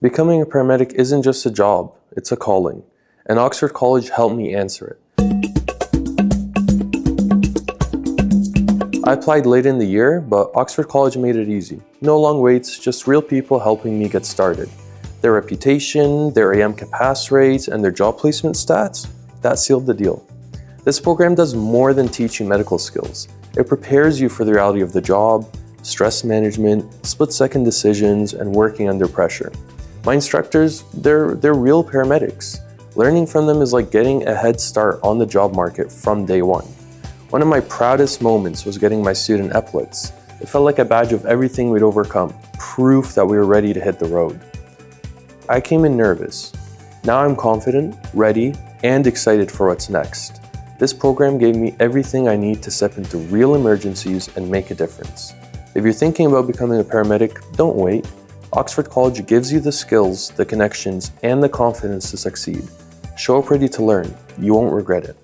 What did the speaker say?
Becoming a paramedic isn't just a job, it's a calling, and Oxford College helped me answer it. I applied late in the year, but Oxford College made it easy. No long waits, just real people helping me get started. Their reputation, their AEMCA pass rates, and their job placement stats, that sealed the deal. This program does more than teach you medical skills. It prepares you for the reality of the job, stress management, split-second decisions, and working under pressure. My instructors, they're real paramedics. Learning from them is like getting a head start on the job market from day one. One of my proudest moments was getting my student epaulets. It felt like a badge of everything we'd overcome, proof that we were ready to hit the road. I came in nervous. Now I'm confident, ready, and excited for what's next. This program gave me everything I need to step into real emergencies and make a difference. If you're thinking about becoming a paramedic, don't wait. Oxford College gives you the skills, the connections, and the confidence to succeed. Show up ready to learn. You won't regret it.